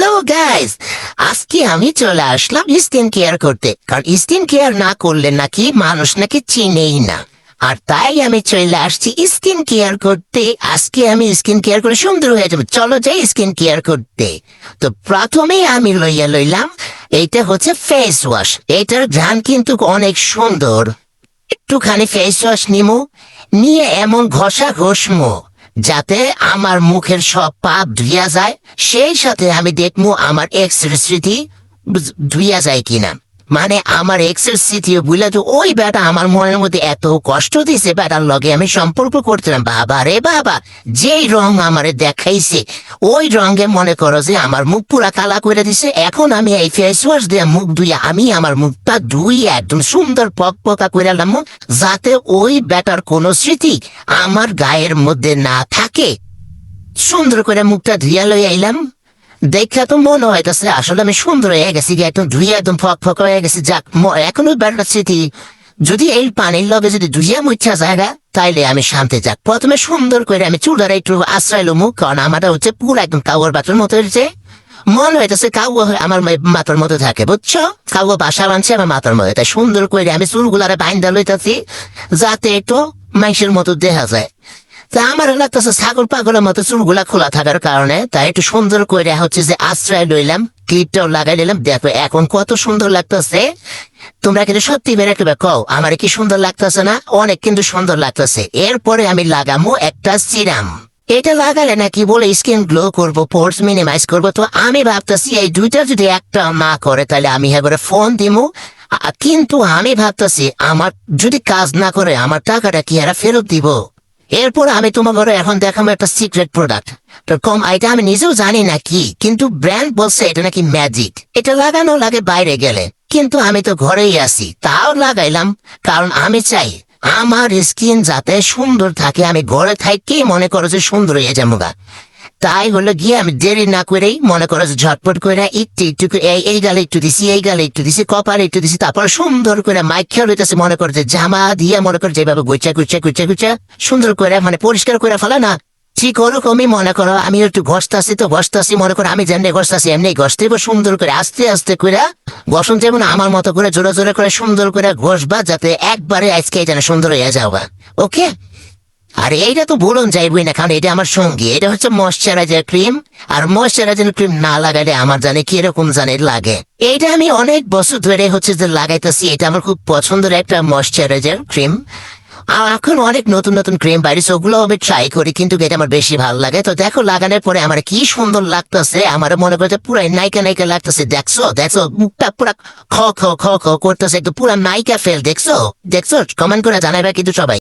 Hello guys, আজকে আমি চলে আসলাম স্কিন কেয়ার করতে। কারণ স্কিন কেয়ার না করলে নাকি মানুষ নাকি চিনেই না। আর তাই আমি চলে আসছি স্কিন কেয়ার করতে। আজকে আমি স্কিন কেয়ার করে সুন্দর হয়ে যাবো। চলো যাই স্কিন কেয়ার করতে। তো প্রথমেই আমি লইলাম এইটা হচ্ছে ফেস ওয়াশ। এটার ঘ্রাণ কিন্তু অনেক সুন্দর। একটুখানি ফেস ওয়াশ নিয়ে এমন ঘষমো যাতে আমার মুখের সব পাপ ধুইয়া যায়। সেই সাথে আমি দেখবো আমার এক্সের স্মৃতি ধুইয়া যায় কিনা। মানে আমার এক্সের স্মৃতি বুঝলে তো ওই বেটা আমার মনের মধ্যে এত কষ্ট দিছে, বেটার লগে আমি সম্পর্ক করছিলাম। বাবা রে বাবা, যেই রং আমারে দেখাইছে ওই রঙে মনে করো যে আমার মুখ পুরা কালা করে দিছে। এখন আমি এই ফেস ওয়াশ দিয়ে মুখ ধুইয়া আমি আমার মুখটা ধুইয়া একদম সুন্দর পকা করে এলাম, যাতে ওই বেটার কোনো স্মৃতি আমার গায়ের মধ্যে না থাকে। সুন্দর করে মুখটা ধুইয়া লই আইলাম। দেখা তো মনে হইতেছে আসলে আমি সুন্দর হয়ে গেছি, একদম ধুইয়া একদম ফক হয়ে গেছি। যাক, এখনো বেটার স্মৃতি যদি এই পানির লগে যদি ধুইয়া মুচ্ছা জায়গা তাইলে আমি শান্তি। যাক, প্রথমে সুন্দর করে আমি চুলার একটু আশ্রয় মুখ, কারণ আমার হচ্ছে পুরো একদম কাউর বাতুর মতো হয়েছে। মনে হইতেছে কাউ আমার মাথার মতো থাকে, বুঝছো? কাউ বাসা বানছে আমার মাথার মধ্যে। তাই সুন্দর করে আমি চুলগুলারে বাইন্দা লইতেছি যাতে একটু মাইসের মতো দেখা যায়। তা আমার লাগতেছে ছাগল পাগলের মতো চুলগুলা খোলা থাকার কারণে। তাই একটু সুন্দর করে হচ্ছে যে আশ্রয় লইলাম, ক্লিপটাও লাগাই নিলাম। দেখো এখন কত সুন্দর লাগতেছে। তোমরা কিন্তু সত্যি বেড়ে কও আমার কি সুন্দর লাগতেছে না? অনেক কিন্তু সুন্দর লাগতেছে। এরপরে আমি লাগামো একটা সিরাম। এটা লাগালে নাকি বলে স্কিন গ্লো করবো, পোর্স মিনিমাইজ করবো। তো আমি ভাবতেছি এই দুইটা যদি একটা না করে তাহলে আমি এবারে ফোন দিমু। কিন্তু আমি ভাবতেছি আমার যদি কাজ না করে আমার টাকাটা কি এরা ফেরত দিব? এরপর আমি তোমাকে এখন দেখাবো একটা সিক্রেট প্রোডাক্ট। তো কম এটা আমি নিজেও জানি না কি, কিন্তু ব্র্যান্ড বলছে এটা নাকি ম্যাজিক। এটা লাগানো লাগে বাইরে গেলে, কিন্তু আমি তো ঘরেই আছি তাও লাগাইলাম। কারণ আমি চাই আমার স্কিন যাতে সুন্দর থাকে। আমি ঘরে থাকি মনে করো যে সুন্দর হয়ে যাবো গা। তাই হলো গিয়ে আমি দেরি না করেই মনে করো যে ঝটপট করে একটু এই গালে একটু দিছি, এই গালে একটু দিছি, কপালে একটু দিছি। তারপর সুন্দর করে মাইক খেয়াল হইতেছে মনে করো যে জামা দিয়ে মনে করো যেভাবে গুচা সুন্দর করে মানে পরিষ্কার করে ফেলা না, ঠিক ওরকমই মনে করো আমি একটু ঘষতাছি মনে করো আমি যেমনি ঘষতাছি এমনি ঘষতে সুন্দর করে আস্তে করে ঘষণ, যেমন আমার মতো করে জোরে করে সুন্দর করে ঘষবা যাতে একবারে আজকে যেন সুন্দর হয়ে যাওয়া। ওকে? আর এইটা তো বলুন যাইবই না, কারণ এটা আমার সঙ্গী। এটা হচ্ছে ময়শ্চারাইজার ক্রিম। আর ময়শ্চারাইজার ক্রিম না লাগাইলে আমার জানে কিরকম জানে লাগে। এইটা আমি অনেক বছর ধরে হচ্ছে যে লাগাইতেছি। এটা আমার খুব পছন্দের একটা ময়শ্চারাইজার ক্রিম। আর এখন অনেক নতুন ক্রিম বাইরেছে, ওগুলো আমি ট্রাই করি, কিন্তু এটা আমার বেশি ভালো লাগে। তো দেখো লাগানোর পরে আমার কি সুন্দর লাগতেছে। আমার মনে করছে পুরো নায়িকা লাগতেছে। দেখছো মুখটা পুরা খ করতেছে, একটু পুরা নায়িকা ফেল। দেখছো কমেন্ট করে জানাইবা কিন্তু সবাই।